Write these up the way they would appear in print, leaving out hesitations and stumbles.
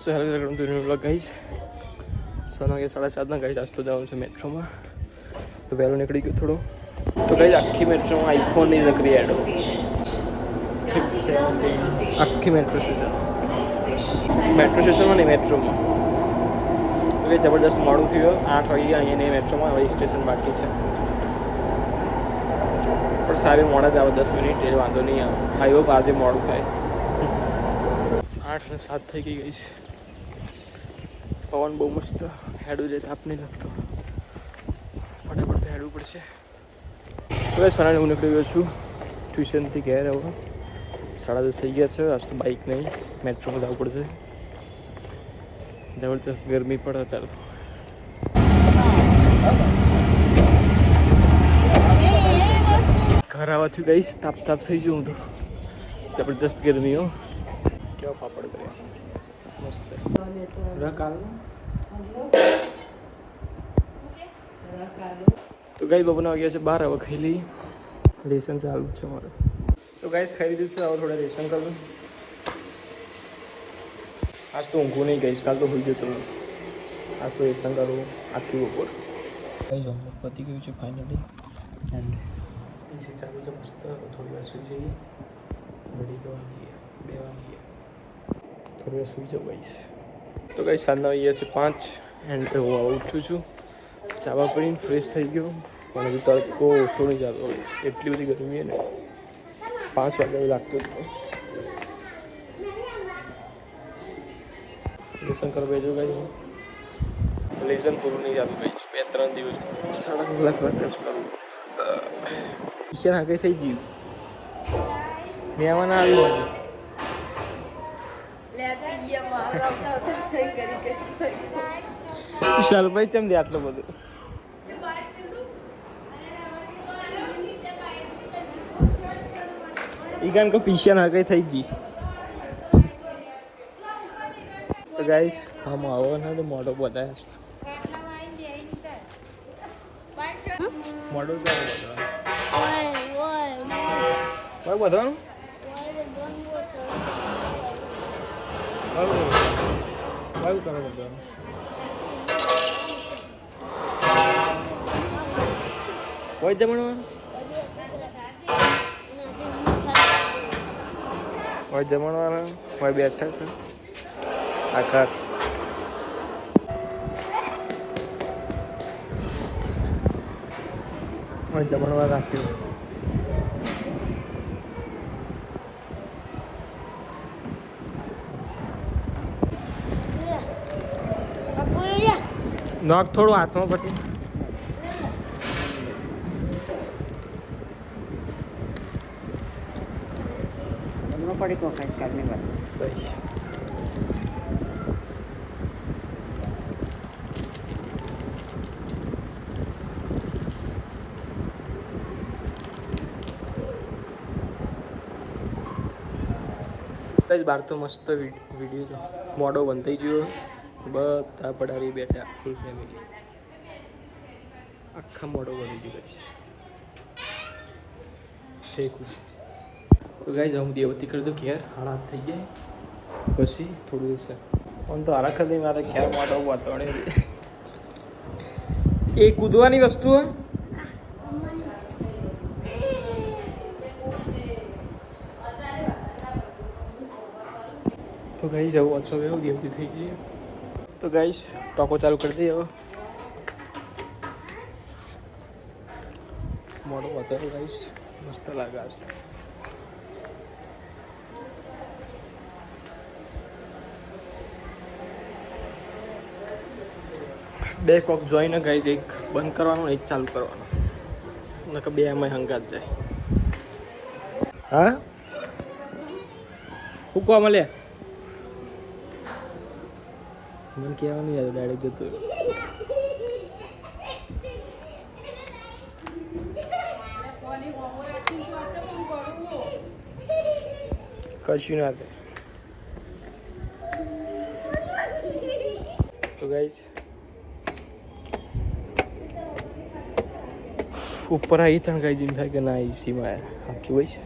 So hello welcome to new vlog guys. સન વાગે 7:30 guys. આજ તો જવાનું છે મેટ્રોમાં, તો વહેલું નીકળી ગયું થોડું. તો ગાઈસ આખી મેટ્રોમાં આઈફોનની નકરી એડો, આખી મેટ્રો સ્ટેશનમાં નહીં, મેટ્રોમાં. તો કંઈ જબરદસ્ત મોડું થયું. 8 વાગે અહીંયા મેટ્રોમાં, હવે સ્ટેશન બાકી છે. પણ સાહેબ મોડા જ આવે, 10 મિનિટ એ વાંધો નહીં આવે. હાઈવે પર આજે મોડું થાય. 8 ને 7 થઈ ગઈ ગઈ છે. પવન બહુ મસ્ત હેડું જાય, તાપ નહીં લાગતો. ફટાફટ હેડવું પડશે. તો બસ ફરાને હું નીકળી ગયો છું ટ્યુશનથી ઘેર. હવે 10:30 થઈ ગયા છે. આજ તો બાઇક નહીં, મેટ્રોમાં જવું પડશે. જબરદસ્ત ગરમી પડે અત્યારે તો. ઘર આવવાથી ગઈશ તાપ થઈ ગયું. હું તો જબરદસ્ત ગરમી હો. કેવા પાપડ કર્યા મસ્ત. તો ગાઈસ બપોરના વાગ્યા છે 12. હવે ખાઈ લઈ. લેસન ચાલુ જ છે મારું. તો ગાઈસ ખાઈ લીધું છે. હવે થોડા લેસન કરું. આજ તો ઊંઘું નહીં ગઈશ, કાલ તો હોઈ જતો. આજ તો લેસન કરું આખી બપોર. ગાઈસ હોમવર્ક પતી ગયું છે ફાઇનલી. એન્ડ એસી ચાલુ છે મસ્ત. થોડી વાર સુઈ જઈએ. ઘડી તો 2 વાગીએ. થોડી વાર સુઈ જાઉં ગાઈસ. તો ગાઈસ સાંજના વાગ્યા છે 5. એન્ડ હું ઉઠું છું, ચાવા પડીને ફ્રેશ થઈ ગયો. પણ હજુ તડકો ઓછો નહીં જતો. એટલી બધી ગરમી ને 5 વાગે એવું લાગતું જ નહીં. લેસન કરવા બેજો ગાઈસ. લેસન પૂરું નહીં જતું ગાઈસ. 2-3 દિવસથી 3.5 કલાક પ્રેક્ટિસ કરું. ઈશાન આગળ થઈ ગયું. મહેમાન આવ્યું હતું. વિશાલભાઈ કેમ દે આટલું બધું? ઈગાન કો પીશિયા ના ગઈ થઈ ગઈ. તો ગાઈસ આમ આવો ને તો મોટો બતાવે. મોટો ક્યારે બતાવે? ઓય બતાવવાનું. વાયુ કરો બતાવવાનું. હોય જમણવાનું. હોય જમણવાનું. હોય બેઠા છે આખા. હોય જમણવા રાખ્યું. નોક થોડું હાથમાં પછી. પડી કો ખાઈ કાઢની વાત બસ. બહાર તો મસ્ત વિડીયો મોડો બંધ થઈ ગયો. બધા પડારી બેઠા, ફૂલ ફેમિલી. આખા મોડો બની ગયો છે. તો ગાઈસ હું દેવતી કરી દઉં ઘેર. 8:30 થઈ ગયા. પછી થોડું છે આમ તો આરા ખરી મારે ઘેર મોટો વાતાવરણ. એ કૂદવાની વસ્તુ. તો ગાઈસ જવું ઓછો એવું દેવતી થઈ ગઈ. તો ગાઈસ ટોકો ચાલુ કરી દઈએ હવે. મોટો વાતાવરણ ગાઈસ મસ્ત લાગે આજ. બે કોક જોઈને ગાઈસ, એક બંધ કરવાનું, એક ચાલુ કરવાનું. નકર બે એમાં હંગાત જાય. હા હું કહો મળે મને કહેવાનું યાદ ડાયરેક્ટ જતું. કશું ના થાય. તો ગાઈસ ઉપર આવી ત્રણ ગાઈ દિન થાય કે ના એસીમાં આખી હોય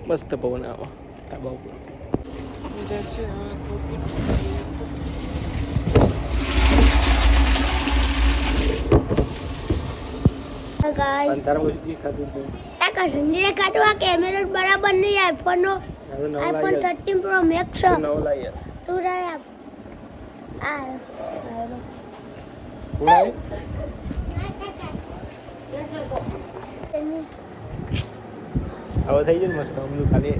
મસ્ત પવન આવે ધાબા ઉપર. ગાઈસ અને તારા મુશ્કેલ ખાતું તું આ કસંદીને કાઢવા કેમેરો બરાબર નહીં આઈફોન નો આઈફોન 13 પ્રો મેક્સ નવો લાય તું રહ્યા આ કોણ હવે થઈ જાય મસ્ત અમલું ખાલી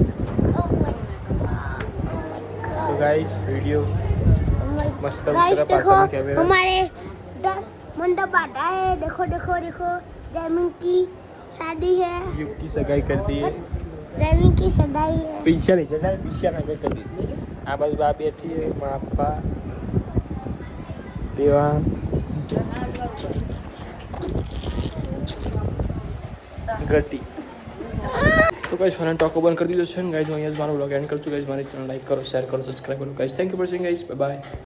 तो गाइस वीडियो मस्त गाइस तरह देखो पास कैमरा हमारे मंडप आता है देखो देखो देखो जैमिन की शादी है युग की सगाई कर दी है जैमिन की सगाई है पीछे नहीं चला पीछे ना कर दी आ बस बाप बैठी है माँ पापा देवा गटी तो गाइस मैंने टॉको बंद कर दी तो गाइस मैं यहाँ मारो व्लॉग एंड कर चुका गाइस हमारे चैनल लाइक करो शेयर करो सब्सक्राइब करो guys thank you for watching guys bye bye